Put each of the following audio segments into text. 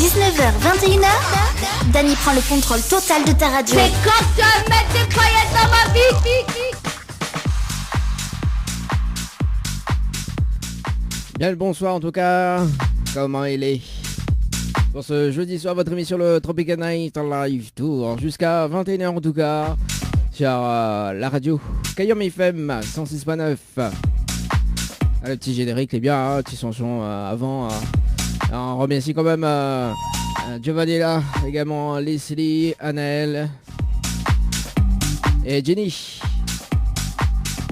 19h, 21h, Dany prend le contrôle total de ta radio. C'est quand tu vas mettre des paillettes dans ma vie. Bien le bonsoir en tout cas, comment il est pour ce jeudi soir, votre émission le Tropical Night Live Tour jusqu'à 21h en tout cas sur la radio Cayenne FM 106.9. Le petit générique est bien, hein, petit chanson avant. On remercie quand même Giovanni là, également Leslie, Anaël et Jenny.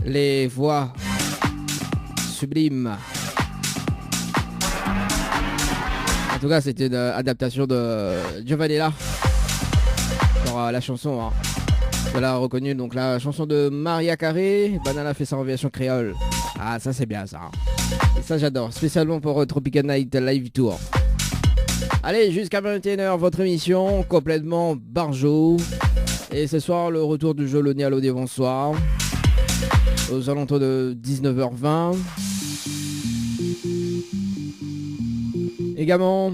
Les voix sublimes. En tout cas, c'était une adaptation de Giovanni là pour la chanson. Hein. Vous l'avez reconnu, donc la chanson de Maria Carré. Banana fait ça en version créole. Ah, ça c'est bien ça. Et ça j'adore, spécialement pour Tropical Night Live Tour. Allez, jusqu'à 21h, votre émission complètement barjo. Et ce soir, le retour du jeu Le Nialo des bonsoirs. Aux alentours de 19h20. Également,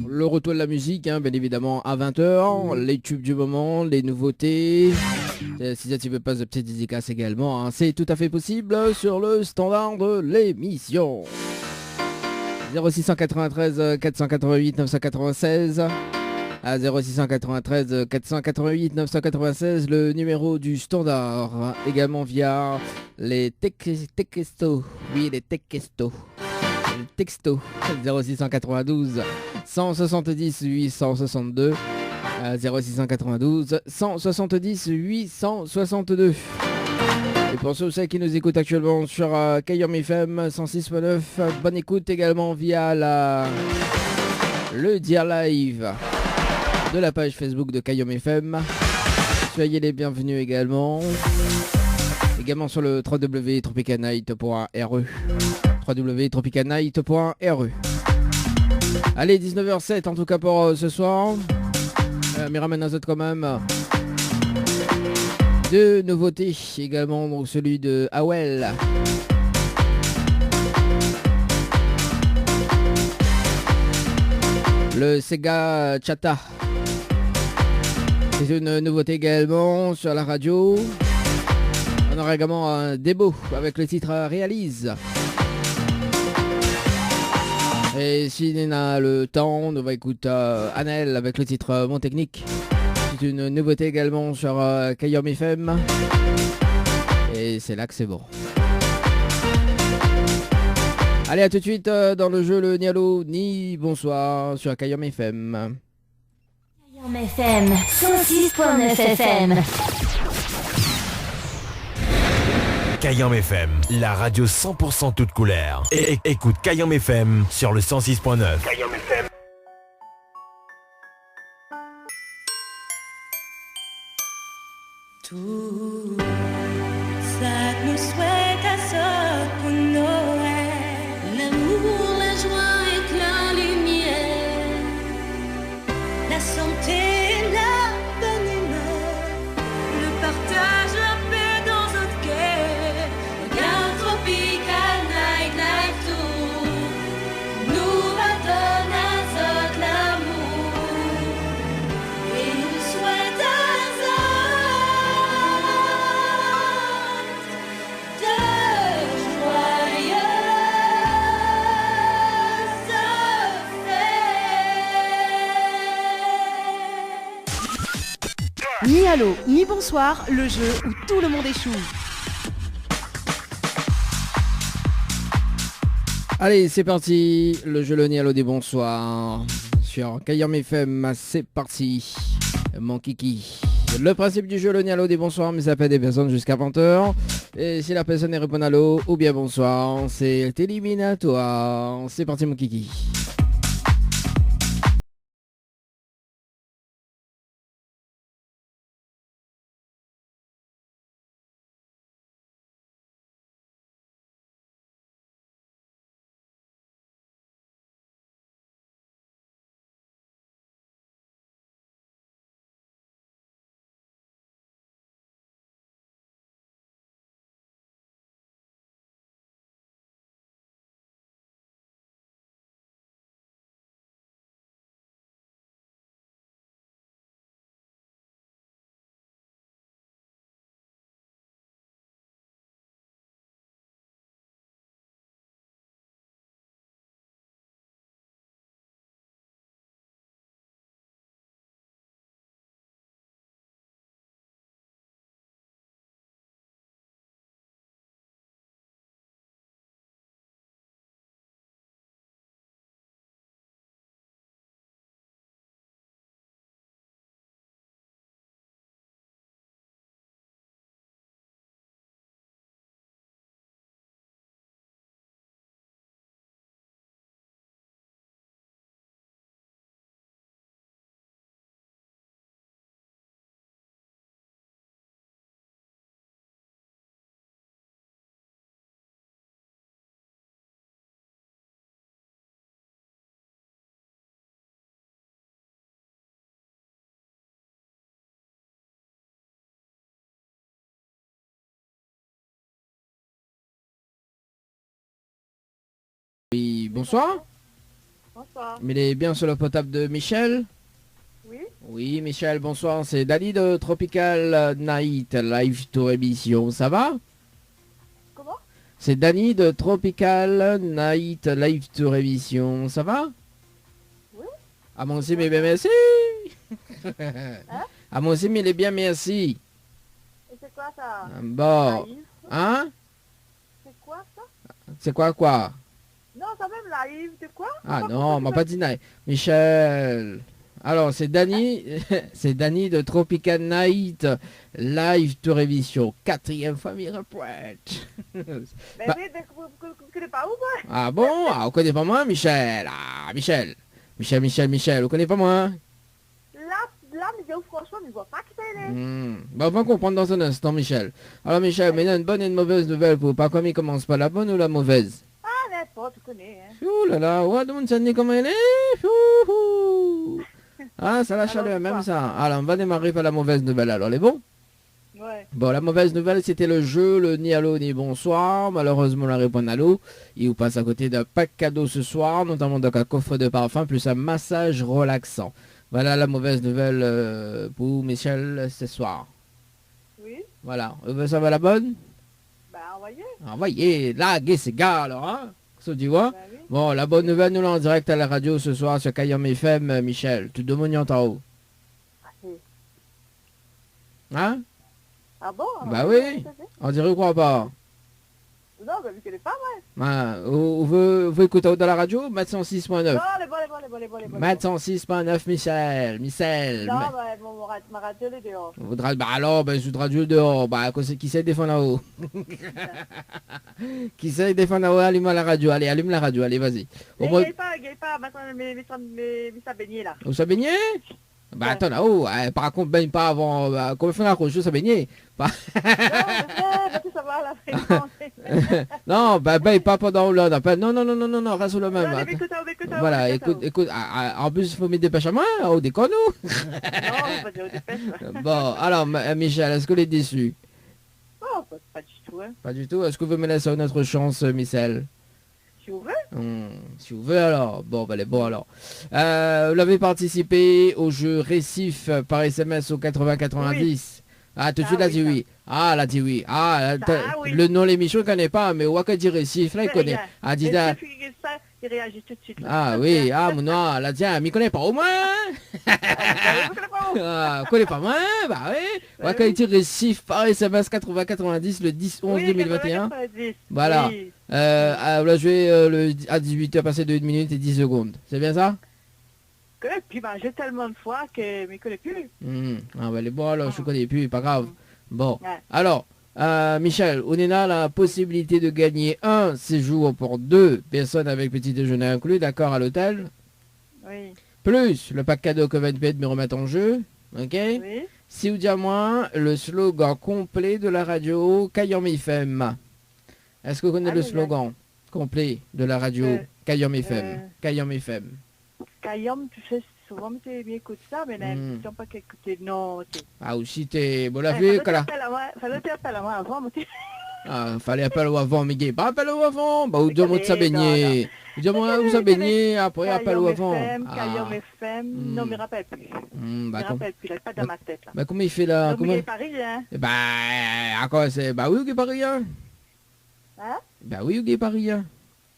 le retour de la musique, hein, bien évidemment, à 20h. Les tubes du moment, les nouveautés. Si tu veux pas de petites dédicaces également, hein, c'est tout à fait possible sur le standard de l'émission. 0693 488 996 à 0693 488 996, le numéro du standard. Également via les textos. Oui, les textos. Le texto 0692 170 862 0692 170 862. Et pour ceux qui nous écoutent actuellement sur Cayenne FM 106.9, bonne écoute également via le Dear Live de la page Facebook de Cayenne FM. Soyez les bienvenus également. Également sur le www.tropicalnight.re www.tropicalnight.re. Allez, 19h07 en tout cas pour ce soir. Mais ramène un autre quand même. Deux nouveautés également, donc celui de Awel. Le Sega Chata. C'est une nouveauté également sur la radio. On aura également un démo avec le titre Réalise. Et si on a le temps, on va écouter Anaël avec le titre Mon Technique. C'est une nouveauté également sur Cayenne FM. Et c'est là que c'est bon. Allez, à tout de suite dans le jeu le Nialo ni bonsoir sur Cayenne FM. Cayenne FM 106.9 FM. Cayenne FM, la radio 100% toute couleur. Et écoute Cayenne FM sur le 106.9. Cayenne FM. Tout ça nous souhaite à ce pour Noël. L'amour, la joie et la lumière, la santé et la bonne humeur, le partage, la paix dans notre cœur. Regarde Tropical Night Live Tour nous redonne à notre l'amour et nous souhaite à Ni allô, ni bonsoir, le jeu où tout le monde échoue. Allez, c'est parti. Le jeu le Nialo des bonsoirs sur Cayenne FM. C'est parti. Mon kiki. Le principe du jeu le Nialo des bonsoirs, mais ça peut des personnes jusqu'à 20h. Et si la personne répond allô ou bien bonsoir, c'est éliminatoire. C'est parti mon kiki. Oui, bonsoir. Bonsoir. Mais il est bien sur le potable de Michel. Oui. Oui, Michel, bonsoir. C'est Dali de Tropical Night Live Tour émission. Ça va? Comment? C'est Dani de Tropical Night Live Tour émission. Ça va? Oui. Ah, moi aussi, mais bien merci. Ah, moi aussi, mais il est bien merci. Et c'est quoi ça? Bon. Live? Hein? C'est quoi ça? C'est quoi? Non, quand même live, c'est quoi? Ah non, on m'a pas dit night. Michel. Alors, c'est Dani, c'est Dani de Tropical Night Live Tour émission. 4e fois, il repointe. Mais Bah- oui, vous connaissez pas où, moi? Ah bon? Ah, on connaît pas moi, Michel. Ah, Michel. Michel, on connaît pas moi. Là, mais franchement, je ne vois pas qui c'est. Bah, on va comprendre dans un instant, Michel. Alors, Michel, maintenant, une bonne et une mauvaise nouvelle pour pas comme il commence pas la bonne ou la mauvaise? Ah, n'importe, tu connais, hein. Ouh là là, ouais, tout le monde sait comment elle est. Ouh. Ah, ça la Alors, chaleur, c'est même quoi? ça. Alors, on va démarrer par la mauvaise nouvelle. Alors, les bons? Ouais. Bon, la mauvaise nouvelle, c'était le jeu, le ni allô ni bonsoir. Malheureusement, la réponse allô. Il vous passe à côté d'un pack cadeau ce soir, notamment donc un coffre de parfum plus un massage relaxant. Voilà la mauvaise nouvelle pour Michel ce soir. Oui. Voilà. Ça va la bonne? Bah, envoyez. Envoyez, là, c'est gars alors, hein? Ça tu vois? Bah oui. Bon, la bonne nouvelle, nous là en direct à la radio ce soir sur Kayam FM, Michel. Tu demandes en haut. Ah, c'est- Hein? Ah bon? Bah oui. On dirait quoi pas? Non, mais vous connaissez pas, moi. Ah, vous écoutez dans la radio? Mat 106.9. Non, les bons. Mat 106.9, Michel. Non, bah, ma radio, elle est dehors. Bah alors, ben, je voudrais radio dehors. Bah, qui sait défendre là-haut? Qui sait défendre là-haut? Allume la radio. Allez, allume la radio. Allez, vas-y. Au moins, Gagne pas, maintenant, mais ça baignait, là. vous savez baigner? Bah, attends là-haut. Par contre, baigne pas avant. Comment faire la couche? Ça baigner? Non, mais tu ça va, la fréquence. Non, bah, baigne pas pendant là. Non, reste sur le même. Non, mais Attends. écoute, Voilà, écoute. En plus, il faut mettre des pêches à moi. Oh, déconne-nous. Non, pas de dépêche. Bon, alors, Michel, est-ce que les déçu? Oh, pas du tout, hein. Pas du tout. Est-ce que vous me laissez une autre chance, Michel? Si vous voulez. Si vous voulez alors. Bon, ben, bon alors. Vous l'avez participé au jeu Récif par SMS au 80-90. Ah, tout de suite, Ah elle a oui, dit ça. oui. Ah, elle a dit oui. Ah, oui. le nom de l'émission, il ne connaît pas, mais Waka dit Récif, là, il connaît. Elle dit Et là. si tu fais ça, il réagit tout de suite. là. Ah oui, ah, mon nom, elle a dit, elle ne connaît pas au moins. Vous connaissez pas où? Ah, connaît pas moins, bah oui. Waka dit Récif par SMS 80-90 le 10-11-2021. 90. Voilà. Oui. On l'a joué à 18h, passé de 1 minute et 10 secondes. C'est bien ça? Je connais plus, bah, j'ai tellement de fois que je ne connais plus. Ah bah les bon alors je connais plus, pas grave. Bon, Ouais. alors, Michel, on a la possibilité de gagner un séjour pour 2 personnes avec petit déjeuner inclus, d'accord, à l'hôtel. Oui. Plus le pack cadeau que VNP me remettre en jeu, ok? Oui. Si vous dites à moi le slogan complet de la radio Kayam FM. Est-ce que vous connaissez le slogan complet de la radio Kayam FM? Kayam FM. Kayam, tu sais, souvent, tu écoutes ça, mais là, tu n'as pas qu'écouter. Non, tu Ah aussi t'es... Bon la vie, fallait t'appeler à moi avant, mais tu... Ah, fallait appeler au avant, mais gay. Pas appeler au avant. Bah, vous demandez de ça baigner. Vous demandez où ça baigner, après appelle au avant. Kayam FM, non, mais rappelle plus. Je Bah, rappelle plus, là, pas dans ma tête, là. bah, comment il fait là? Donc, Comment... il est Paris, hein. Bah, à quoi c'est? Bah oui, ou Paris, hein? Hein? Bah oui, ou Paris, hein?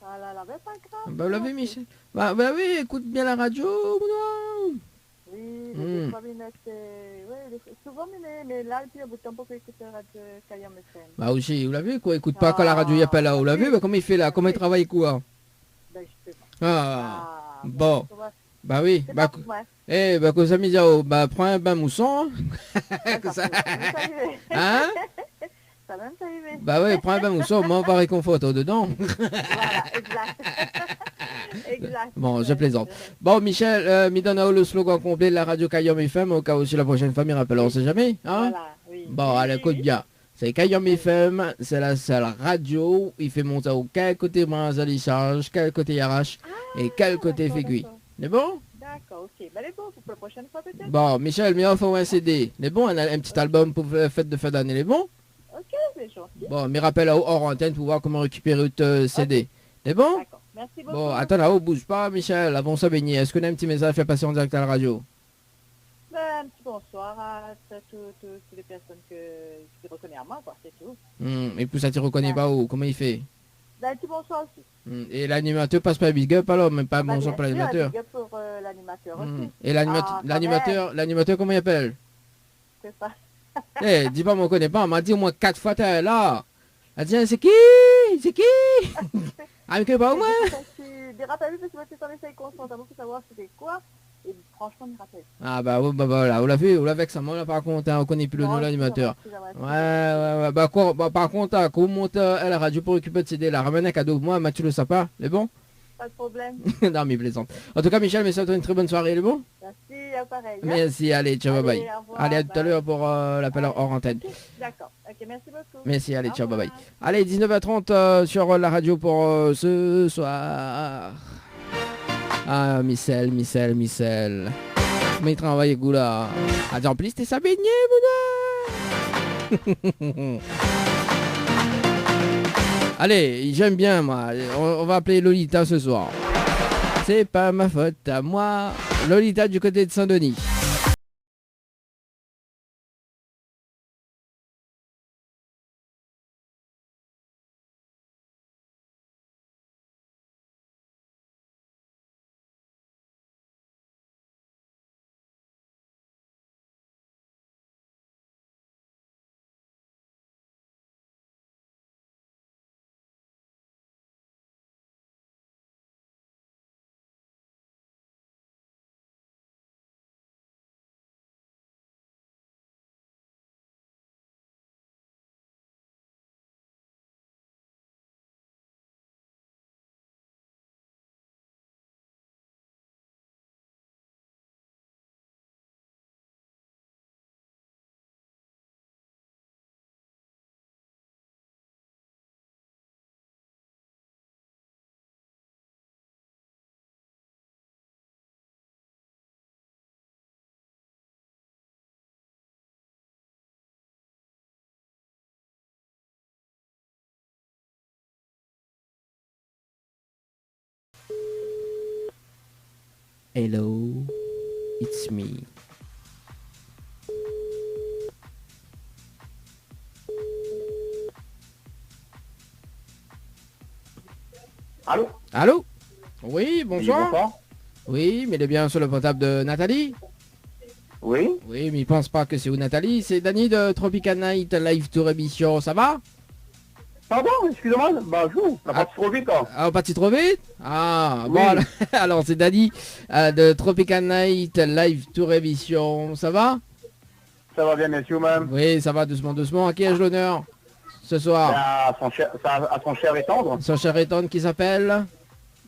Ah là là, mais pas grave. Bah, vous l'avez, Michel? Bah oui, écoute bien la radio, moi. Oui, des fois, oui, souvent, mais là, puis, au bout de temps, pour écouter la radio Kayam FM. Bah aussi, vous l'avez, quoi? Écoute pas quand la radio y appelle là, vous l'avez? Bah, comment il fait là? Comment il travaille, quoi? Ben, je sais pas. Ah, bon. Bah oui, C'est bah, pas pour moi. bah, que ça me bah, prends un bain mousson. Ça peut même t'arriver. Hein? Ça peut même t'arriver. Bah oui, prends un bain mousson, moi, on va réconforter dedans. Voilà, exact. Exact. Bon, je plaisante. Bon, Michel, me donne le slogan complet de la radio Kayam FM, au cas où si la prochaine fois, il rappelle, on sait jamais. Hein? Voilà, oui. Bon, allez, écoute bien. C'est Kayam FM, c'est la seule radio, il fait monter au quel côté brinze il charge, quel côté il arrache, et quel côté fait cuit. C'est bon? D'accord, ok. Ben, c'est bon, pour la prochaine fois peut-être. Bon, Michel, mais enfin un CD. C'est bon, un petit album pour fête de fin d'année, c'est bon? Ok, c'est gentil. Bon, mais rappelle hors antenne pour voir comment récupérer le CD. C'est bon? D'accord. Merci beaucoup. Bon, attends là-haut, bouge pas, Michel, avant ça baigner. Est-ce qu'on a un petit message à faire passer en direct à la radio? Ben, un petit bonsoir à toutes les personnes qui reconnaissent à moi, quoi, c'est tout. Et puis ça te reconnaît pas où? Comment il fait? Ben, un petit bonsoir aussi. Et l'animateur passe pas big up alors, même pas Ben, bonsoir pour bien sûr, l'animateur. un big up pour l'animateur aussi. Et Ah, l'animateur, comment il appelle? C'est ça. Eh, dis pas, on connaît pas, on m'a dit au moins 4 fois, t'es là. Elle dit, c'est qui? C'est qui? Ah, mais que pas au moins? Des rappels, parce que moi, tu en essayes constamment pour savoir c'était quoi. Et franchement, des rappels. Ah bah, voilà, on l'a vu, on l'a vu avec ça, moi, par contre, hein, on connaît plus le nom de l'animateur. Ouais, bah, quoi, bah, par contre, hein, quand on monte à la radio pour récupérer de CD, la ramène un cadeau, moi, Mathieu le sapin, c'est bon? Pas de problème. Non, mais plaisante. En tout cas, Michel, mais ça une très bonne soirée, c'est bon? Merci, pareil. Merci, allez, ciao, bye bye. Allez, au revoir, Allez, à tout à l'heure pour l'appel hors antenne. D'accord. Ok, merci beaucoup. Merci, allez, Au ciao, bye bye. revoir. Allez, 19h30 sur la radio pour ce soir. Ah, Michel. Mais il travaille là. Ah, en plus, t'es ça baigné, Bouddha. Allez, j'aime bien, moi. On va appeler Lolita ce soir. C'est pas ma faute à moi. Lolita du côté de Saint-Denis. Hello, it's me. Allô? Allô? Oui, bonsoir. Bonsoir. Oui, mais il est bien sur le portable de Nathalie. Oui? Oui, mais il pense pas que c'est où Nathalie. C'est Dany de Tropical Night Live Tour Émission. Ça va? Pardon, excusez-moi, bonjour, on a parti trop vite, hein. Ah, on parti trop vite? Ah, Oui. bon, alors c'est Dany de Tropical Night Live Tour Émission. Ça va? Ça va bien, messieurs, même. Oui, ça va doucement, doucement. À qui ai-je l'honneur ce soir? À son cher et tendre, Son cher Ethan qui s'appelle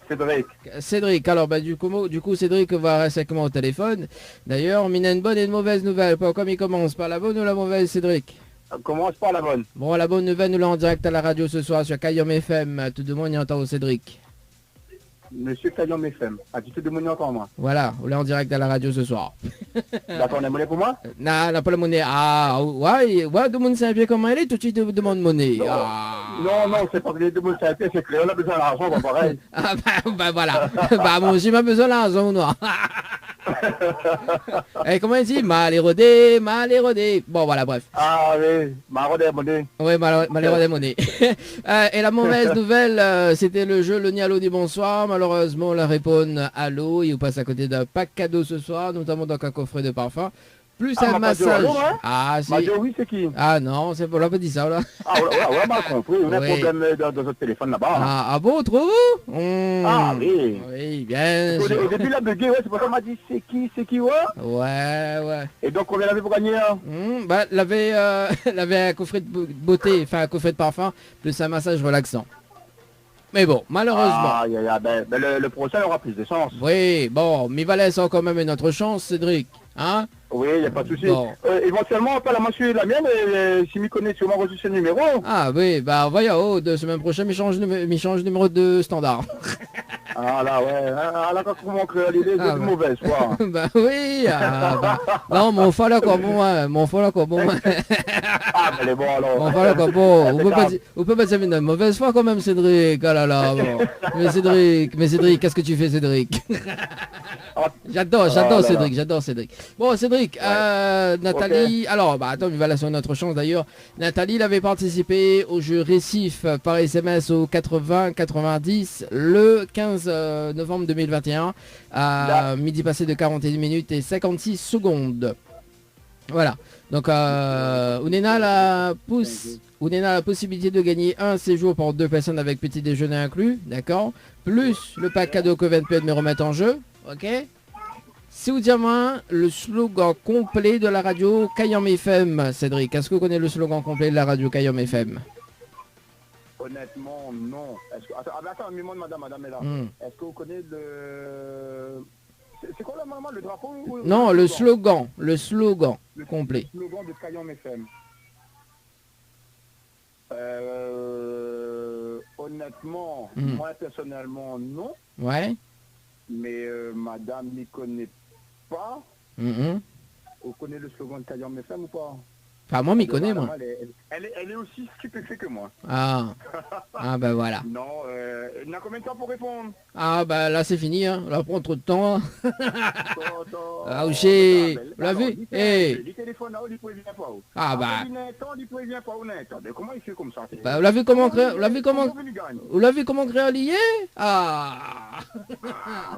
Cédric. Cédric. Alors, bah, du coup, Cédric va rester avec moi au téléphone. D'ailleurs, on a une bonne et une mauvaise nouvelle. Comme il commence, par la bonne ou la mauvaise, Cédric? Commence par la bonne. Bon, la bonne nouvelle, nous l'avons en direct à la radio ce soir sur Kayom FM. Tout le monde y entend au Cédric. Monsieur Kayom FM, attitude de mon encore moi. Voilà, on est en direct à la radio ce soir. D'accord, on a monnaie pour moi? Non, pas la monnaie. Ah, ouais, tout le monde sait bien comment elle est, tout de suite demande monnaie. Ah. Non, c'est pas que les deux mots c'est clair, on a besoin d'argent, bah pareil. Ah, bah voilà. Bah, moi aussi, j'ai besoin d'argent, noir. Et comment il dit? Mal érodé. Bon, voilà, bref. Ah oui, marodé, monnaie. Oui, mal érodé, monnaie. Et la mauvaise nouvelle, c'était le jeu Le Nialo dit bonsoir. Malheureusement, la réponse à l'eau, il vous passe à côté d'un pack cadeau ce soir, notamment donc un coffret de parfum. Plus un massage. Ah, si. Oui, c'est qui? Ah non, c'est pas, on l'a pas dit ça, là. Ah, ouais, mal compris. On a un Oui. problème dans notre téléphone là-bas. Ah bon, trop? Ah oui. Oui, bien Au sûr. début, la bugué, ouais, c'est pour ça qu'on m'a dit c'est qui, ouais. Ouais. Et donc, combien l'avait pour gagner, hein? Bah, elle avait un coffret de beauté, enfin un coffret de parfum, plus un massage relaxant. Mais bon, malheureusement. Ah, ben, le procès aura plus de sens. Oui, bon, mais il va laisser quand même une autre chance, Cédric. Hein? Oui, il n'y a pas de souci. Bon. Éventuellement, pas la monsieur la mienne, si m'y connaît sûrement reçu ce numéro. Ah oui, bah voyons, de semaine prochaine, il change numéro de standard. Ah là, ouais. Ah là, quand on crée l'idée, c'est une mauvaise foi. Bah oui, non, mon fol là quoi bon, mon fol là quoi bon. Ah, mais les bons alors. Mon fol là quoi bon, on peut pas dire une mauvaise foi quand même, Cédric. Ah là là, bon. Mais Cédric, qu'est-ce que tu fais, Cédric? J'adore Cédric, j'adore Cédric. Bon, Cédric, Nathalie, alors, bah attends, il va laisser une autre chance d'ailleurs. Nathalie, il avait participé au jeu Récif par SMS au 80-90 le 15 novembre 2021 à midi passé de 41 minutes et 56 secondes. Voilà. Donc, Ounena a la possibilité de gagner un séjour pour 2 personnes avec petit déjeuner inclus, d'accord? Plus le pack cadeau que peut me remettre en jeu, ok? Si vous dites le slogan complet de la radio Kayam FM, Cédric, est-ce que vous connaissez le slogan complet de la radio Kayam FM? Honnêtement, non. Attends, madame est là. Est-ce que vous connaissez le... C'est quoi le drapeau Non, le slogan complet. Le slogan de Kayam FM. Honnêtement, moi personnellement, non. Ouais. Mais madame n'y connaît pas. Vous connaissez le slogan de Kayam FM ou pas? Enfin, moi, m'y connais, moi. Elle est aussi stupéfaite que moi. Ah. Ah, ben voilà. Non, il n'a combien de temps pour répondre? Ah, ben là, c'est fini, hein. Là, prend trop de temps. Ah, vous l'avez? Il téléphone là, il prévient pas. Ah, bah. Il prévient pas. Comment il fait comme ça? Bah, vous l'avez comment créé lié? Ah.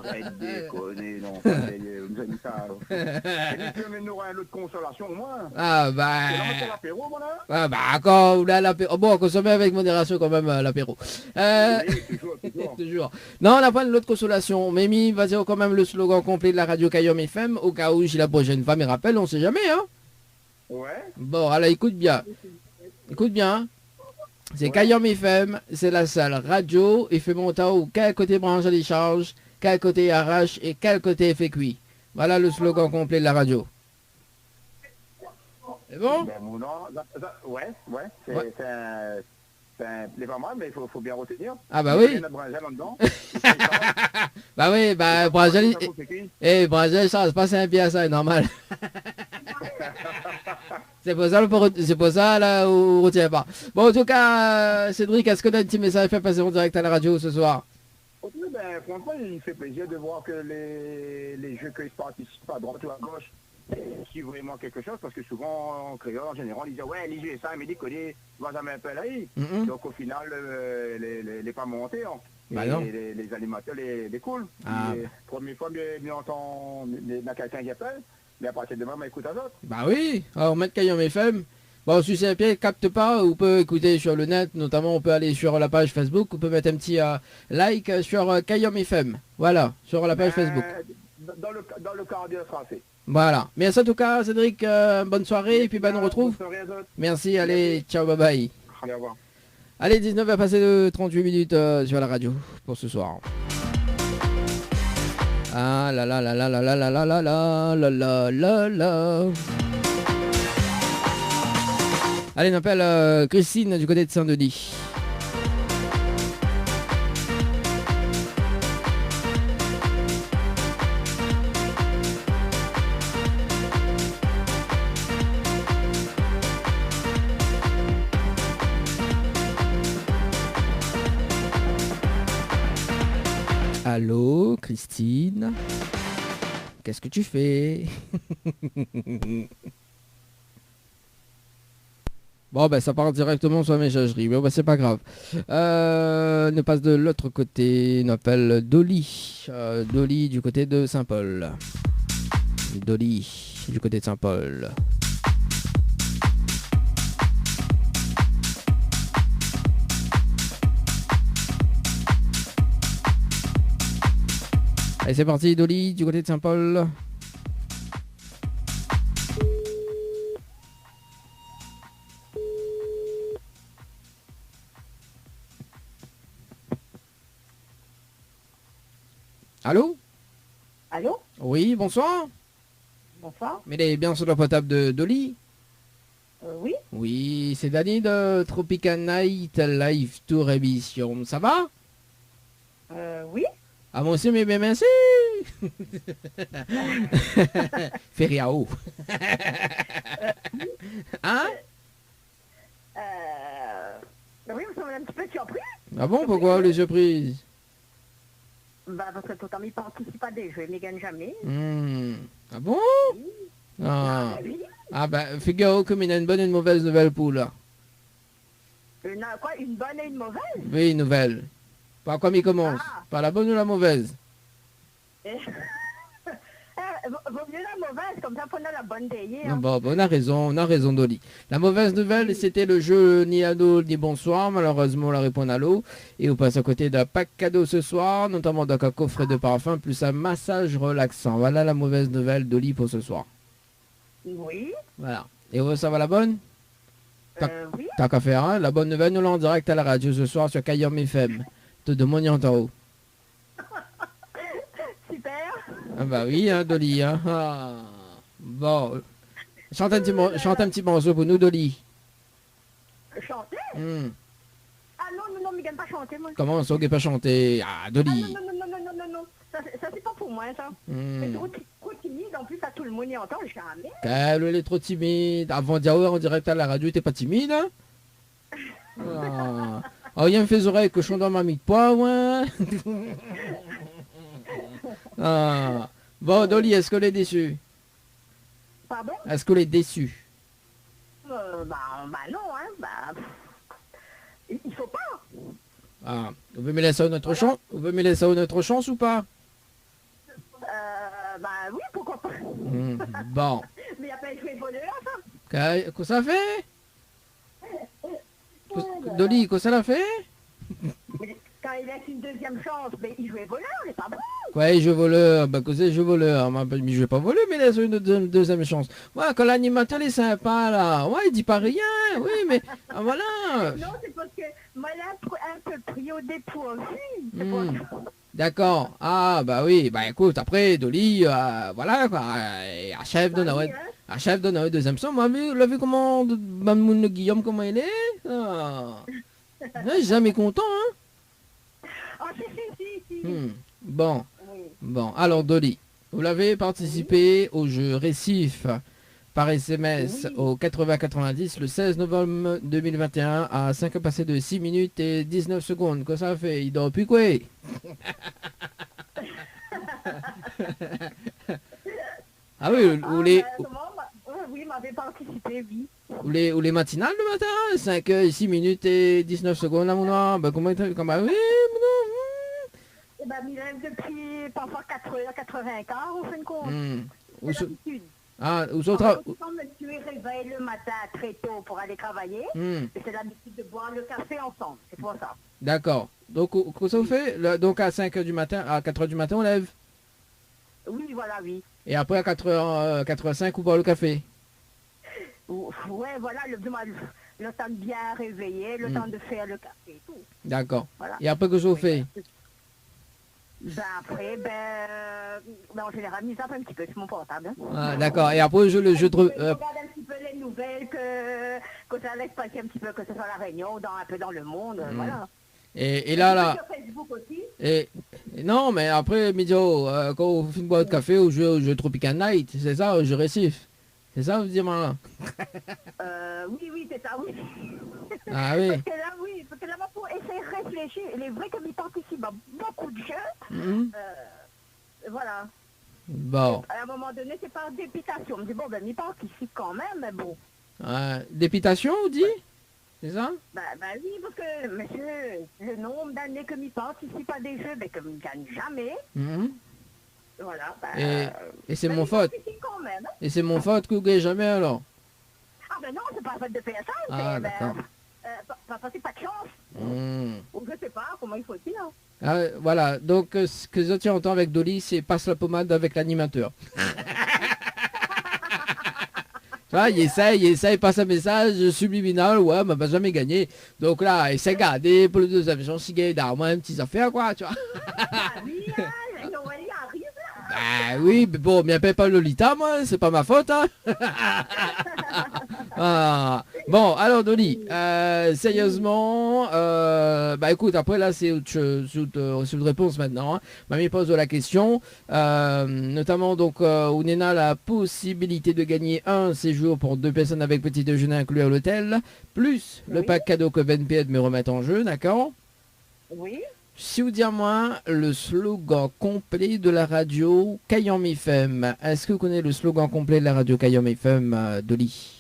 Arrête de déconner, non. Vous avez dit ça. Il aura une autre consolation au moins. Ah, bah. L'apéro, voilà. Ah, bah, quand on a l'apéro. Bon, consommer avec modération quand même l'apéro. Toujours. Non, on n'a pas une autre consolation. Mimi, vas-y quand même le slogan complet de la radio Kayam FM. Au cas où, si la prochaine fois me rappelle, on sait jamais, hein. Ouais. Bon, alors écoute bien. Écoute bien. C'est Kayam FM, c'est la seule radio. Il fait mon temps quel côté branche à décharge, quel côté arrache et quel côté fait cuit. Voilà le slogan complet de la radio. C'est bon? Ouais. C'est pas mal, mais il faut bien retenir. Ah bah oui. Bah oui, bah Brazil, ça se passe un bien, ça est normal. C'est pour ça là, on retient pas. Bon, en tout cas, Cédric, est-ce que tu as un petit message fait passer en direct à la radio ce soir? Ben, franchement, il fait plaisir de voir que les jeux qu'ils participent à droite ou à gauche, c'est vraiment quelque chose, parce que souvent, en créole, en général, ils disent ouais, les jeux, ça, mais dit que les va jamais un peu là. Donc, au final, les pas montés, hein. Bah non. Les animateurs, les cool. Ah. Première fois, bien entend, il y a quelqu'un qui appelle, mais à partir de demain, écoute à d'autres. Bah oui, alors, on met Kayam FM. Bon, si c'est un pied, capte pas, on peut écouter sur le net, notamment on peut aller sur la page Facebook, on peut mettre un petit like sur Kayam FM. Voilà, sur la page Facebook. Dans le cardio français. Voilà. Merci en tout cas, Cédric, bonne soirée, et puis bah, on retrouve. Merci, allez, ciao, bye bye. Allez, au revoir. Allez, 19 va passer de 38 minutes sur la radio pour ce soir. Ah là là là là là là là là là là là là là. Allez, on appelle Christine du côté de Saint-Denis. Allô, Christine? Qu'est-ce que tu fais? Bon, ben ça part directement sur la messagerie. Mais ben, c'est pas grave. On passe de l'autre côté. On appelle Dolly. Dolly du côté de Saint-Paul. Dolly du côté de Saint-Paul. Allez, c'est parti, Dolly, du côté de Saint-Paul. Allô? Allô? Oui, bonsoir. Bonsoir. Mais il est bien sur la portable de Dolly. Oui. Oui, c'est Danny de Tropical Night Live Tour Émission. Ça va? Oui. Ah, moi aussi, mais bien, merci. Feriao. Hein? Oui, vous semblez un petit peu surpris. Ah bon, pourquoi les surprises? Bah, parce que tout le temps, il participe à des jeux, il ne gagne jamais. Ah bon? Ah, Oui. ah ben, figure comme il a une bonne et une mauvaise nouvelle pour là. Une bonne et une mauvaise? Oui, une nouvelle. Par quoi il commence? Ah. Par la bonne ou la mauvaise? Vaut mieux la mauvaise, comme ça, prenez la bonne d'ailleurs. Non, bon, on a raison, Dolly. La mauvaise nouvelle, c'était le jeu ni allô ni bonsoir. Malheureusement, la réponse à l'eau. Et on passe à côté d'un pack cadeau ce soir, notamment d'un coffret de parfum plus un massage relaxant. Voilà la mauvaise nouvelle, Dolly, pour ce soir. Oui. Voilà. Et ça va la bonne? Oui. T'as qu'à faire, hein? La bonne nouvelle, nous l'avons en direct à la radio ce soir sur Kayam FM. De Montagnan. Super. Ah bah oui, hein, Dolly. Hein. Ah. Bon. Chante un petit morceau pour nous, Dolly. Chanter? Hmm. Ah non, mais j'aime pas chanter, moi. Comment ça, on pas chanter? Ah, Dolly. Non. Ça, c'est pas pour moi, ça. Hmm. C'est trop timide, en plus, ça, tout le monde y entend, jamais. Elle est trop timide. Avant d'y avoir en direct à la radio, t'es pas timide, hein? Ah. Oh, il y a me fait oreilles cochon dans ma mie de poids, ouais. Ah. Bon, Dolly, est-ce qu'elle est déçue? Pardon? Est-ce qu'elle est déçue? Bah non, hein, il faut pas. Ah. Vous pouvez me laisser une autre chance? Vous pouvez me laisser une autre chance ou pas? Bah oui, pourquoi pas. Bon. Mais il n'y a pas joué voleur, ça. Qu'est-ce que ça fait? Dolly, qu'est-ce que ça l'a fait? Mais quand il laisse une deuxième chance, mais il jouait voleur, il est pas bon. Ouais, je voleur, bah causé je voleur, mais je vais pas voler, mais laisse une deuxième chance. Ouais, quand l'animateur est sympa là, ouais, il dit pas rien, oui, mais ah, voilà. Non, c'est parce que moi là, un peu pris au dépourvu. C'est pour ça. D'accord, ah bah oui, bah écoute, après Dolly, voilà quoi, à chef de Noël. À chef de Noël, deuxième son, moi, l'a vu comment, Mamoun Guillaume, comment il est? Ah. Ouais, jamais content, hein? Ah, si. Bon. Oui. Bon, alors Dolly, vous l'avez participé au jeu Récif par SMS au 80-90 le 16 novembre 2021 à 5 heures passées de 6 minutes et 19 secondes. Quoi ça fait? Il dort plus quoi? Ah oui, Oui, il m'avait participé, oui. ou les matinales le matin, 5 heures, 6 minutes et 19 secondes à mon nom. Ben comment oui, Eh ben, il lève depuis parfois 4h, 95 en fin de compte. C'est l'habitude. où autres. Quand monsieur réveille le matin très tôt pour aller travailler, c'est l'habitude de boire le café ensemble, c'est pour ça. D'accord. Donc, qu'est-ce que vous faites? Donc, à 5 heures du matin, à 4 heures du matin, on lève. Oui, voilà, oui. Et après, à 4h05, on boit le café. Ouais, voilà, le temps de bien réveiller, le temps de faire le café et tout. D'accord. Voilà. Et après, qu'est-ce que vous faites? Ben après, en général, mise un petit peu sur mon portable. Ah, d'accord. Et après, le jeu de... Je regarde un petit peu les nouvelles, que ça laisse passer un petit peu, que ce soit la Réunion, un peu dans le monde, voilà. Et là... Sur Facebook aussi. Et non, mais après, Midio, quand on fait une boîte de café, on joue au jeu Tropical Night, c'est ça, au jeu Récif. C'est ça, vous dites, là? Oui, c'est ça, oui. Ah oui. Parce que là, pour essayer de réfléchir, il est vrai que m'y participe à beaucoup de jeux. Voilà. Bon. À un moment donné, c'est par dépitation. On me dit, m'y participe quand même, mais bon. Dépitation, vous dites? C'est ça? Bah oui, parce que, monsieur, le nombre d'années que m'y participe à des jeux, mais que m'y gagne jamais. Voilà. Et c'est mon faute. Quand même, hein. Et c'est mon faute que vous gagnez jamais alors? Ah ben non, c'est pas la faute de faire ça. Ah, d'accord. C'est pas de chance. Ou je sais pas, comment il faut dire. Voilà, donc ce que je entends avec Dolly, c'est passe la pommade avec l'animateur. Tu vois, il essaye, passe un message subliminal, ouais, mais va jamais gagner. Donc là, il s'est gardé pour les deux avions, si gagne d'armes, une petite affaire, quoi, tu vois. Oui, Noël arrive. Bah oui, mais bon, mais paye pas Lolita, moi, c'est pas ma faute, hein. Bon, alors Dolly, sérieusement, bah écoute, après là c'est autre réponse maintenant. Hein. Mamie pose la question, notamment donc où Nena a la possibilité de gagner un séjour pour 2 personnes avec petit déjeuner inclus à l'hôtel, plus le pack cadeau que Ben Pied me remet en jeu, d'accord? Oui. Si vous dire moi le slogan complet de la radio Kayam FM, est-ce que vous connaissez le slogan complet de la radio Kayam FM, Dolly?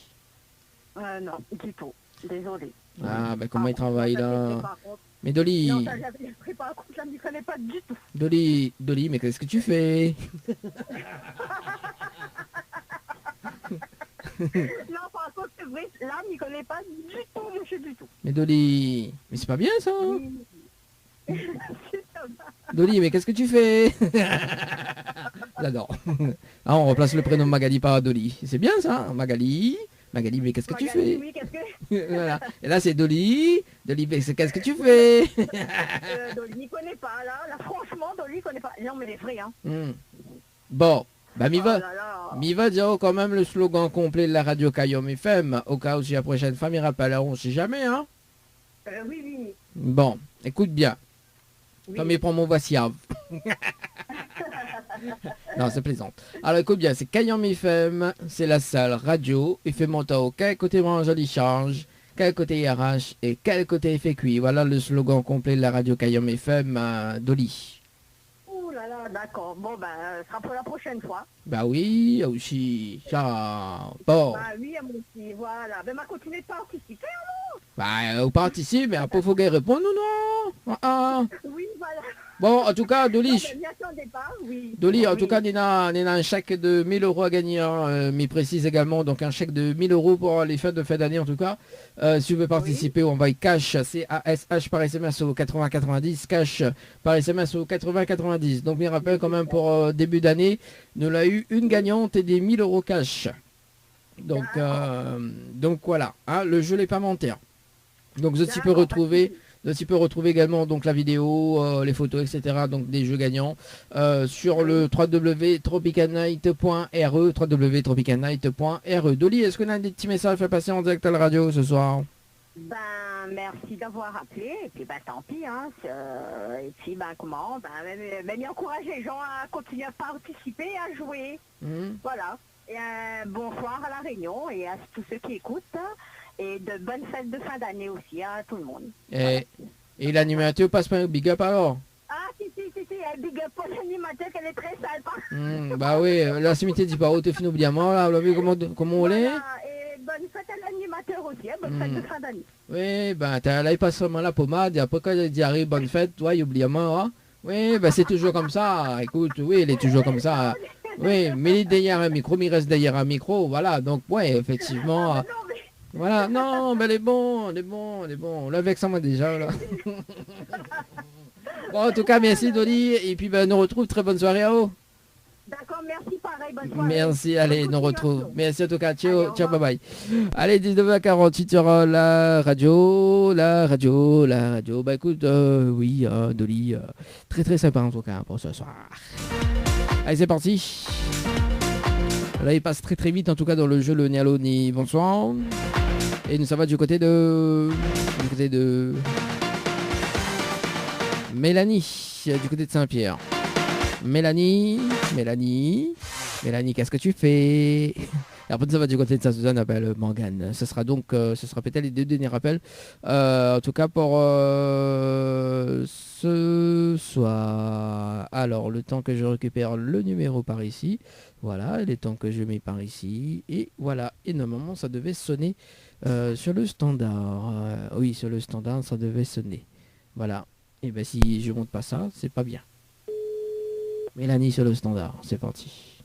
Non, du tout. Désolé. Ah, ben comment il travaille là? Mais Non, Dolly, ça, j'avais pris par contre, je ne m'y connais pas du tout. Dolly, mais qu'est-ce que tu fais? Non, par contre, c'est vrai, là, je m'y connais pas du tout, monsieur, du tout. Mais Dolly, mais c'est pas bien ça? Oui. C'est comme ça. Dolly, mais qu'est-ce que tu fais? J'adore. Ah, on remplace le prénom Magali par Dolly. C'est bien ça, Magali. Magali, mais qu'est-ce que tu Magali, fais? oui, qu'est-ce que... Voilà. Et là, c'est Dolly. Dolly, mais qu'est-ce que tu fais? Dolly n'y connaît pas, là, franchement, Dolly connaît pas. Non, mais les vrais, hein. Bon, bah, m'y Oh va. là là. M'y va dire quand même le slogan complet de la radio Kayam FM. Au cas où si la prochaine fois, m'y rappelleront, on sait jamais, hein. Oui, oui. Bon, écoute bien. Oui. Comme il prend mon voici. Non, c'est plaisant. Alors écoute bien, c'est Kayam FM, c'est la salle radio, il fait monter au quel côté branche change, quel côté RH et quel côté effet cuit. Voilà le slogan complet de la radio Kayam FM, Dolly. Ouh là là, d'accord. Bon, ben, ce sera pour la prochaine fois. Bah oui, aussi. Ciao. Bon. Bah oui, à mon petit, voilà. Ben, m'a continué de participer, Bah, on participe, mais après, faut qu'elle réponde ou non? Oui, voilà. Bon, en tout cas, Dolly, Bien sûr, au départ, oui. Dolly, en Oui. tout cas, Nina a un chèque de 1000 euros à gagner, hein, mais précise également, donc un chèque de 1000 euros pour les fêtes de fin d'année, en tout cas. Si vous voulez participer, on envoie cash, CASH par SMS au 8090, cash par SMS au 8090. Donc, je me rappelle quand même pour début d'année, nous l'a eu une gagnante et des 1000 euros cash. Donc voilà, hein, le jeu n'est pas mentir. Donc, tu peux retrouver... Tu peux retrouver également donc la vidéo, les photos, etc. Donc des jeux gagnants sur le www.tropicalnight.re www.tropicalnight.re. Dolly, est-ce qu'on a des petits messages à faire passer en direct à la radio ce soir? Ben, merci d'avoir appelé. Et puis, ben, tant pis, hein. Et puis, ben, comment? Ben, même encourage les gens à continuer à participer, à jouer. Voilà. Et bonsoir à la Réunion et à tous ceux qui écoutent. Et de bonnes fêtes de fin d'année aussi à tout le monde. Et l'animateur passe pas un big up alors? Ah, si, big up pour l'animateur, qu'elle est très sale. Bah oui, la simité dit pas, t'es fini oubliamment, là, comment on l'est? Et bonne fête à l'animateur aussi, hein, bonne fête de fin d'année. Oui, ben, là, il passe seulement la pommade, et après, quand il dit arrive, bonne fête, toi, il oublie moi, hein? Oui, ben, c'est toujours comme ça, écoute, oui, il est toujours comme ça. Oui, mais il est derrière un micro, mais il reste derrière un micro, voilà, donc, ouais, effectivement... Voilà, non, mais elle est bon. On l'a avec ça moi déjà là. Bon, en tout cas, merci Dolly. Et puis ben, nous retrouve. Très bonne soirée à vous. D'accord, merci pareil, bonne soirée. Merci, allez, nous retrouve. Merci en tout cas, ciao, bye bye. Allez, 19h48 sur la radio. Bah écoute, oui, Dolly, très très sympa en tout cas pour ce soir. Allez, c'est parti. Là, il passe très très vite en tout cas dans le jeu le ni allô ni bonsoir. Et nous ça va du côté de Mélanie, du côté de Saint-Pierre. Mélanie, qu'est-ce que tu fais? Et après ça va du côté de Saint-Suzanne, appelle Morgane. Ce sera peut-être les deux derniers rappels. En tout cas pour ce soir. Alors le temps que je récupère le numéro par ici. Voilà, le temps que je mets par ici. Et voilà. Et normalement ça devait sonner sur le standard. Oui, sur le standard ça devait sonner. Voilà. Et ben si je monte pas ça, c'est pas bien. Mélanie sur le standard, c'est parti.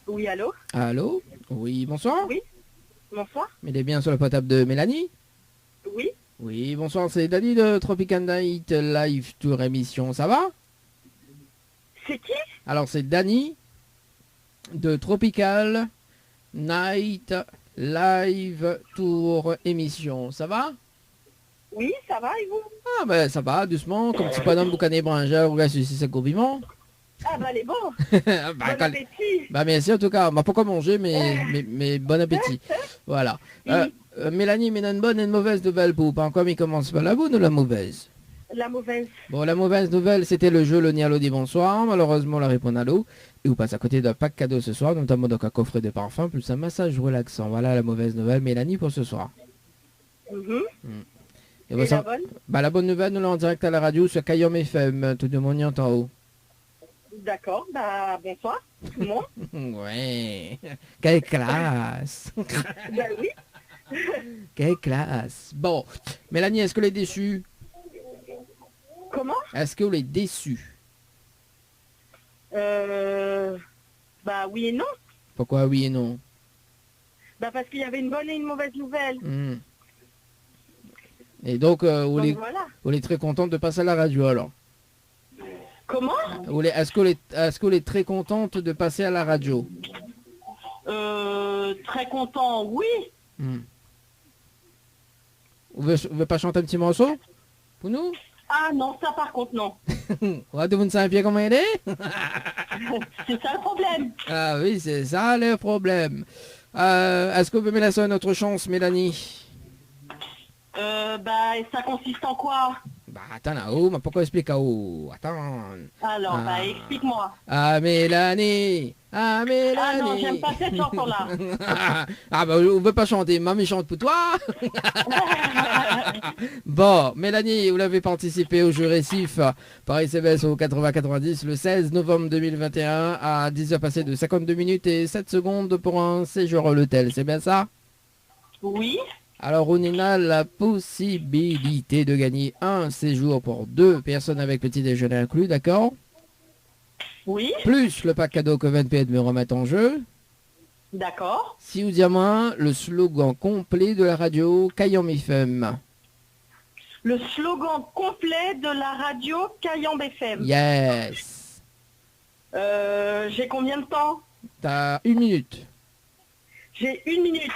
Oui, allô? Allô? Oui, bonsoir. Oui, bonsoir. Il est bien sur la portable de Mélanie? Oui. Oui, bonsoir, c'est Dani de Tropical Night Live Tour émission, ça va? C'est qui? Alors c'est Dani de Tropical Night live tour émission. Ça va? Oui, ça va et vous? Ah ben ça va, doucement, comme petit bonhomme boucané brangeur, regarde ceci, c'est gourmand. Ah bah les bons. bah, Bon appétit. bah merci en tout cas, bah, pas quoi manger, mais bon appétit. Voilà. Mélanie, mais une bonne et une mauvaise nouvelle pour pas quoi, mais commence par la bonne ou la mauvaise? La mauvaise. Bon, la mauvaise nouvelle, c'était le jeu Le Nialo dit bonsoir. Malheureusement, la réponse à l'eau. Et vous passez à côté d'un pack cadeau ce soir, notamment donc un coffret de parfum, plus un massage relaxant. Voilà la mauvaise nouvelle, Mélanie, pour ce soir. Et Et la bonne? Bah, la bonne nouvelle, nous l'avons en direct à la radio sur Kayom FM. Tout le monde y entend haut. D'accord, bah bonsoir tout le monde. Ouais. Quelle classe. Ben oui. Quelle classe. Bon, Mélanie, est-ce que vous êtes déçue? Comment? Est-ce que vous êtes déçue? Bah oui et non. Pourquoi oui et non? Bah parce qu'il y avait une bonne et une mauvaise nouvelle. Et donc, vous Donc êtes voilà. très contente de passer à la radio alors? Comment? Est-ce que vous êtes très contente de passer à la radio? Très content, oui. Vous voulez pas chanter un petit morceau pour nous? Ah non, ça par contre non. Ouais, vous ne savez pas comment il est? C'est ça le problème. Ah oui, c'est ça le problème. Est-ce que vous pouvez me laisser une autre chance, Mélanie? Bah et ça consiste en quoi? Bah attends là-haut, mais pourquoi expliquer là-haut? Attends. Alors, bah explique-moi. Ah Mélanie, ah Mélanie. Ah non, j'aime pas cette chanson-là. Ah bah on veut pas chanter, mamie chante pour toi. Bon, Mélanie, vous l'avez participé au jeu récif par SMS au 8090 le 16 novembre 2021 à 10h passées de 52 minutes et 7 secondes pour un séjour à l'hôtel, c'est bien ça? Oui. Alors on a la possibilité de gagner un séjour pour 2 personnes avec petit déjeuner inclus, d'accord? Oui. Plus le pack cadeau que VNP me remettre en jeu. D'accord. Si vous dites moi le slogan complet de la radio Kayom FM. Le slogan complet de la radio Kayam FM. Yes. J'ai combien de temps? T'as 1 minute. J'ai 1 minute.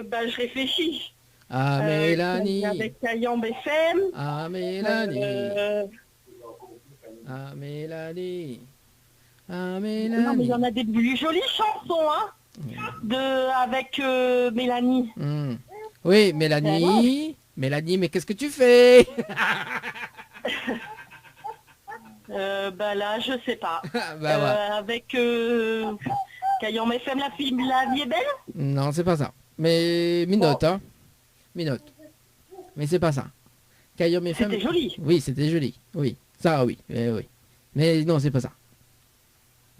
Bah je réfléchis. Ah Mélanie. Avec Kayam FM. Ah Mélanie. Ah Mélanie. Ah Mélanie. Non mais il y en a des plus jolies chansons, hein. Avec Mélanie. Oui, Mélanie. Mélanie, mais qu'est-ce que tu fais? Bah là, je sais pas. Bah, ouais. Avec Kayam FM, la vie est belle? Non, c'est pas ça. Mais Minote, hein. Minote. Mais c'est pas ça. Kayom FM. C'était joli. Oui, c'était joli. Oui. Ça, oui. Oui. Mais non, c'est pas ça.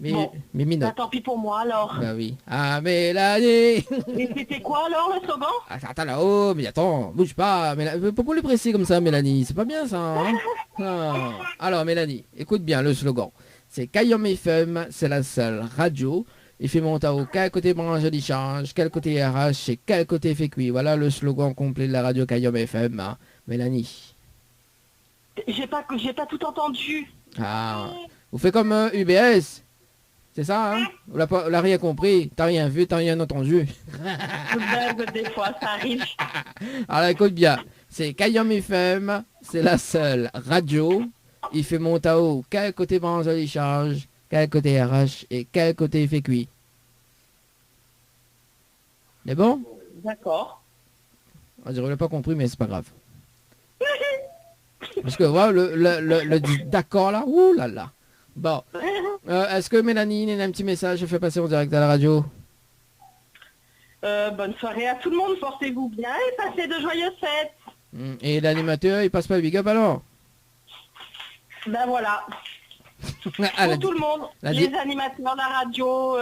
Mais, bon. Mais Minote. Bah, tant pis pour moi alors. Bah oui. Ah Mélanie. Et c'était quoi alors le slogan? Attends là-haut, mais attends, bouge pas. Pourquoi le presser comme ça, Mélanie? C'est pas bien ça. Hein. Ah. Alors Mélanie, écoute bien le slogan. C'est Kayom FM, c'est la seule radio. Il fait monter au quel côté branche de charge, quel côté RH et quel côté fait cuit. Voilà le slogan complet de la radio Kayom FM, hein. Mélanie. J'ai pas tout entendu. Ah, vous faites comme UBS. C'est ça, hein? On l'a rien compris, t'as rien vu, t'as rien entendu. Des fois, ça arrive. Alors écoute bien, c'est Kayom FM, c'est la seule radio. Il fait monter haut, quel côté branche de charge, quel côté RH et quel côté fait cuit. C'est bon? D'accord. On dirait pas compris, mais c'est pas grave. Parce que voilà, le d'accord là, ouh là là. Bon, est-ce que Mélanie a un petit message, je fais passer en direct à la radio? Bonne soirée à tout le monde, portez-vous bien et passez de joyeuses fêtes. Et l'animateur, il passe pas le big up alors? Ben voilà. Pour tout le monde, les animateurs, la radio,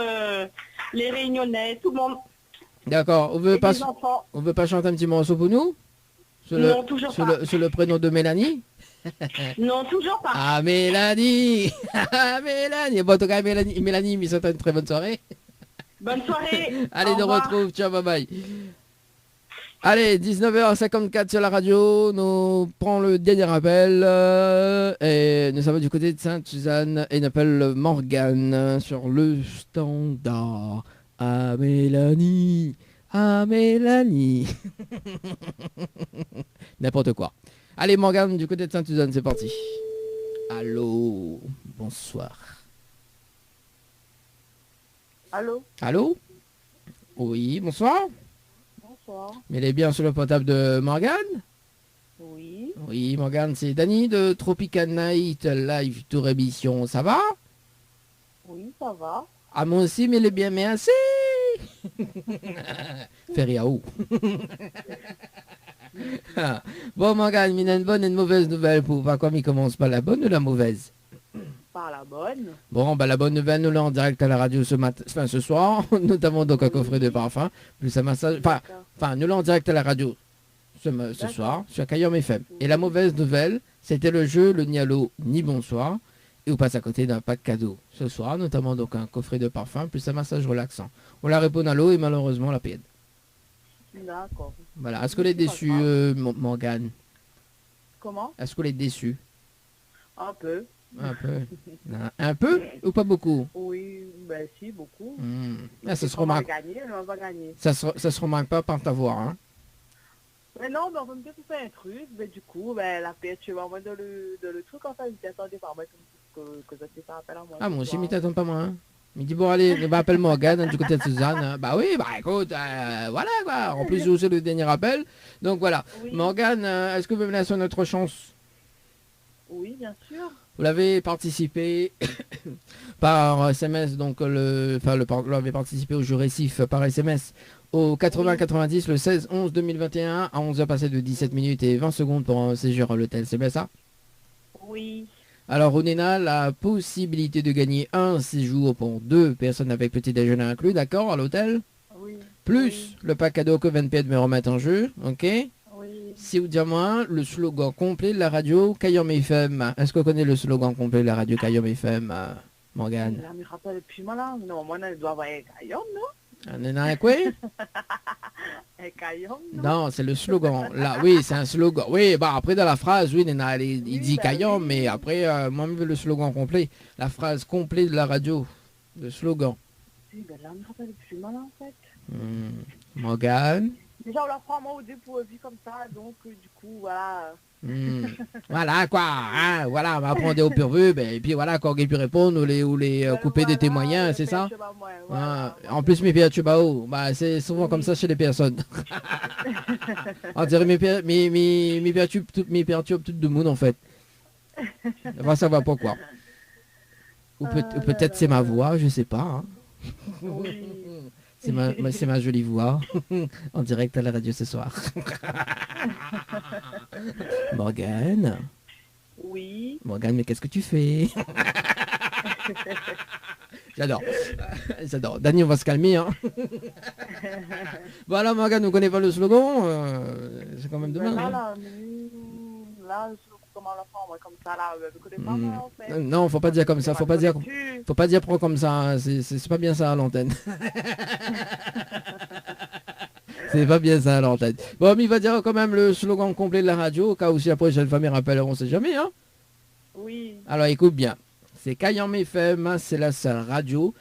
les réunionnais, tout le monde. D'accord, on veut pas chanter un petit morceau pour nous? Non, toujours pas. Sur le prénom de Mélanie? Non, toujours pas. Ah, Mélanie. Ah, Mélanie. Bon, en tout cas, Mélanie, mais ça une très bonne soirée. Bonne soirée. Allez, de retrouve. Ciao, bye bye. Allez, 19h54 sur la radio, nous prenons le dernier appel et nous sommes du côté de Sainte-Suzanne et nous appelle Morgane sur le standard. Ah Mélanie, n'importe quoi. Allez Morgane du côté de Sainte-Suzanne, c'est parti. Allô, bonsoir. Allô? Allô? Oui, bonsoir. Bonsoir. Mais elle est bien sur le portable de Morgane? Oui. Oui, Morgane, c'est Dany de Tropical Night Live Tour Émission. Ça va? Oui, ça va. Ah, moi aussi, mais elle est bien, mais assez. Feriao. Bon, Morgane, il y a une bonne et une mauvaise nouvelle pour voir comment il commence par la bonne ou la mauvaise? Par la bonne. Bon, bah, la bonne nouvelle, nous l'avons en direct à la radio ce soir, notamment donc un coffret de parfum, plus un massage. Enfin, nous l'avons en direct à la radio ce soir sur Kayom FM. Et la mauvaise nouvelle, c'était le jeu Le Nialo Ni Bonsoir. Et on passe à côté d'un pack cadeau ce soir, notamment donc un coffret de parfum, plus un massage relaxant. On la répond à l'eau et malheureusement la paye. D'accord. Voilà. Est-ce que les déçu, Morgane? Comment? Est-ce que les déçu? Un peu. Un peu. Un peu ou pas beaucoup? Oui, ben si, beaucoup. Ah, ça se On va remarque. gagner, on va gagner. Ça se remarque pas par ta voix, hein? Mais non, mais on va me dire que c'est un truc, mais du coup, ben la paix, tu vas moi dans le truc en fait, je t'attendais par moi que ça te fait appel à moi. Ah, moi aussi, mais t'attends pas moi, hein? Il dit, bon, allez, bah, appelle Morgane, hein, du côté de Suzanne. Hein. Bah oui, bah écoute, voilà quoi. En plus, c'est le dernier appel. Donc voilà. Oui. Morgane, est-ce que vous venez sur notre chance? Oui, bien sûr. Vous l'avez participé par SMS, donc vous l'avez participé au jeu récif par SMS au 80-90 le 16-11-2021 à 11h passées de 17 minutes et 20 secondes pour un séjour à l'hôtel, c'est bien ça? Oui. Alors on a la possibilité de gagner un séjour pour 2 personnes avec petit déjeuner inclus, d'accord, à l'hôtel? Oui. Plus le pack cadeau que 20 me remettre en jeu, ok? Oui. Si vous dites moi le slogan complet de la radio Kayom FM. Est-ce qu'on connaît le slogan complet de la radio Kayom FM, Morgane? Là, me rappelle depuis moi là. Non, moi, je dois avoir un Kayom, non? On en a un quoi? Un Kayom, non? Non, c'est le slogan. Là, oui, c'est un slogan. Oui, bah après dans la phrase, oui, il dit Kayom, mais après, moi, je veux le slogan complet. La phrase complète de la radio. Le slogan. Oui, ben là, me rappelle depuis moi là, en fait. Morgane. Déjà, on la prend moi au dépourvu comme ça, donc du coup, voilà. Voilà quoi, hein, voilà, on va prendre au purvu, ben, et puis voilà, quand il peut répondre ou les couper des témoignages, c'est ça? En plus, mes pères Tubao, bah, c'est souvent comme ça chez les personnes. On dirait mes pères Tubao tout le monde en fait. On va savoir pourquoi. Ou peut-être c'est ma voix, je sais pas. Hein. Oui. C'est ma jolie voix en direct à la radio ce soir. Morgane. Oui. Morgane, mais qu'est-ce que tu fais? J'adore. J'adore. Dany, on va se calmer. Hein. Voilà, Morgane, vous connaissez pas le slogan? C'est quand même demain. Là, Hein. là, comment on la prend, moi, comme ça, là, vous connaissez pas, moi, en fait. Non, faut pas dire comme ça. Faut pas dire pro comme ça. Hein. C'est pas bien ça à l'antenne. C'est pas bien ça à l'antenne. Bon, mais il va dire quand même le slogan complet de la radio, au cas où si après j'ai le famille rappelleront, on sait jamais, hein. Oui. Alors écoute bien, c'est Kayom FM, c'est la seule radio.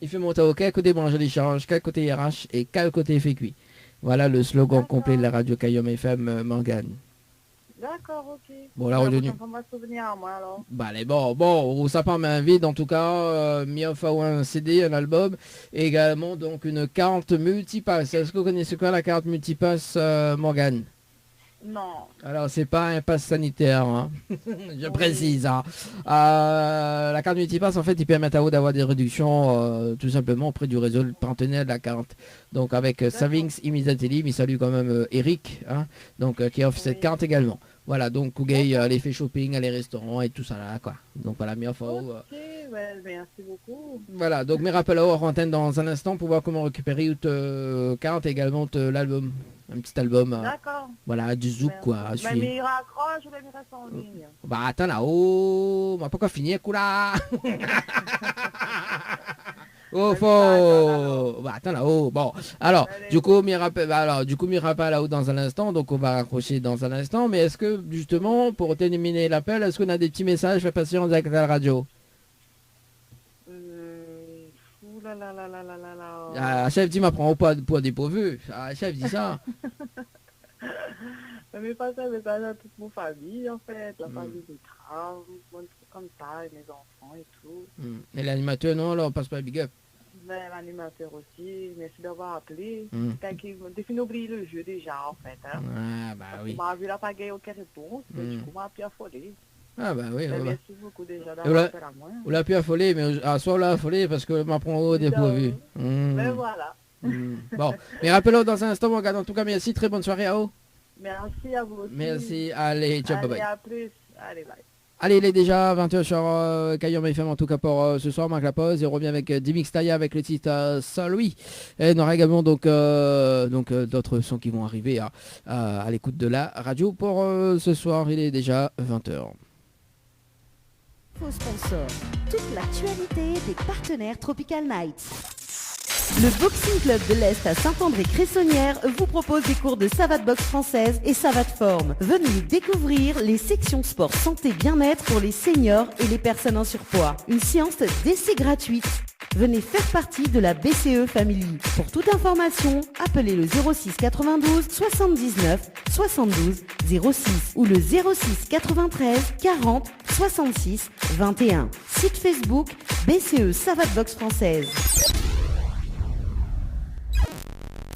Il fait monter au quel côté branché l'échange, quel côté RH et quel côté FQI. Voilà le slogan complet de la radio Kayom FM, Morgane. D'accord, ok. Bon, la retenue. On va se souvenir à moi, alors. Bah allez, bon, ça part m'invite en tout cas, Miofa ou un CD, un album, et également donc une carte multipass. Est-ce que vous connaissez quoi la carte multipass, Morgane? Non. Alors c'est pas un pass sanitaire, hein. Je précise. Hein. La carte multipass en fait il permet à vous d'avoir des réductions tout simplement auprès du réseau partenaire de la carte. Donc avec Savings Immediately, mais salut quand même Eric, hein, donc qui offre cette carte également. Voilà, donc Kougay, les shopping, les restaurants et tout ça là quoi. Donc voilà, merci. Merci beaucoup. Voilà, donc mes rappels à hors antenne dans un instant pour voir comment récupérer une carte également l'album. Un petit album. D'accord. Voilà, du zouk quoi. Mais il raccroche ou il reste en ligne? Bah attends là, oh, on va pas finir coup là. Oh, faut... Bah, attends là-haut. Bon, alors, du coup, m'y rappelle là-haut dans un instant, donc on va raccrocher dans un instant. Mais est-ce que, justement, pour terminer l'appel, est-ce qu'on a des petits messages à passer en direct à la radio? Ah, chef dit m'apprend pas pour dépourvu. Ah, chef dit ça. Mais pas ça, mais ça, toute mon famille, en fait, la famille du travail, comme ça, et mes enfants et tout. Et l'animateur, non, là, on passe pas big up. Mais l'animateur aussi, merci d'avoir appelé. J'ai fini d'oublier le jeu déjà, en fait. Hein. Ah, bah oui. On m'a vu la pagaille aucune réponse, mais du coup, on m'a pu affoler. Ah, bah oui. Merci beaucoup déjà d'avoir appelé à moi. On l'a pu affoler, mais soit on l'a affolé parce que m'apprend au dépourvu. Mais voilà. Bon, mais rappelons dans un instant, mon gars. En tout cas, merci, très bonne soirée à vous. Merci à vous aussi. Merci, allez, ciao, bye bye. À plus, allez, bye. Allez, il est déjà 20h sur Cayenne FM en tout cas pour ce soir, marque la pause et on revient avec Dimix Taya avec le titre Saint-Louis. Et on aura également donc d'autres sons qui vont arriver à l'écoute de la radio pour ce soir, il est déjà 20h. Faux sponsor, toute l'actualité des partenaires Tropical Nights. Le Boxing Club de l'Est à Saint-André-Cressonnière vous propose des cours de savate boxe française et savate forme. Venez découvrir les sections sport santé bien-être pour les seniors et les personnes en surpoids. Une séance d'essai gratuite. Venez faire partie de la BCE Family. Pour toute information, appelez le 06 92 79 72 06 ou le 06 93 40 66 21. Site Facebook BCE Savate Boxe Française.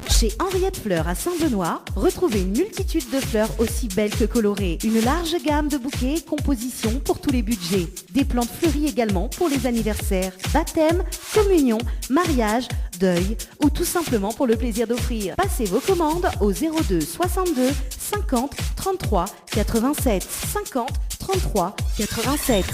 Chez Henriette Fleurs à Saint-Benoît, retrouvez une multitude de fleurs aussi belles que colorées. Une large gamme de bouquets et compositions pour tous les budgets. Des plantes fleuries également pour les anniversaires, baptêmes, communions, mariages, deuil ou tout simplement pour le plaisir d'offrir. Passez vos commandes au 02 62 50 33 87 50 33 87.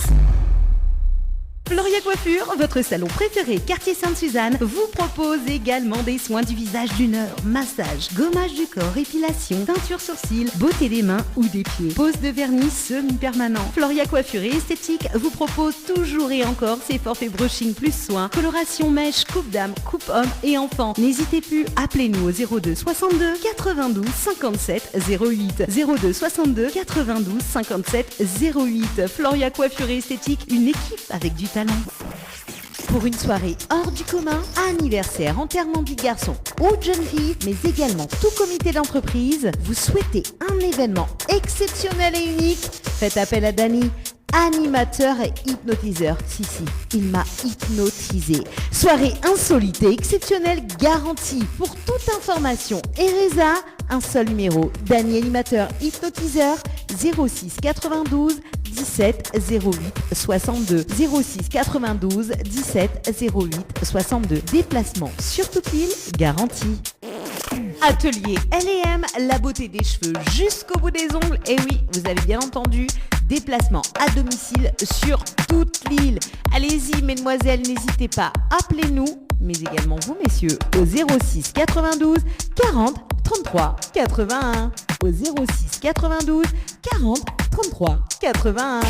Floria Coiffure, votre salon préféré quartier Sainte-Suzanne, vous propose également des soins du visage d'une heure, massage, gommage du corps, épilation, teinture sourcils, beauté des mains ou des pieds, pose de vernis semi-permanent. Floria Coiffure et Esthétique vous propose toujours et encore ses forfaits brushing plus soins, coloration mèche, coupe dame, coupe homme et enfant. N'hésitez plus, appelez-nous au 02 62 92 57 08. 02 62 92 57 08. Floria Coiffure et Esthétique, une équipe avec du talent. Pour une soirée hors du commun, anniversaire, enterrement de vie de garçon ou de jeune fille, mais également tout comité d'entreprise, vous souhaitez un événement exceptionnel et unique, faites appel à Dany, animateur et hypnotiseur. Si, il m'a hypnotisé. Soirée insolite et exceptionnelle garantie. Pour toute information et résa, un seul numéro. Dany, animateur, hypnotiseur, 06 92 17 08 62. 06 92 17 08 62. Déplacement sur toute l'île garantie. Atelier L&M, la beauté des cheveux jusqu'au bout des ongles. Et oui, vous avez bien entendu, déplacement à domicile sur toute l'île. Allez-y, mesdemoiselles, n'hésitez pas, appelez-nous, mais également vous, messieurs, au 06 92 40 33 81. Au 06 92 40 33 81.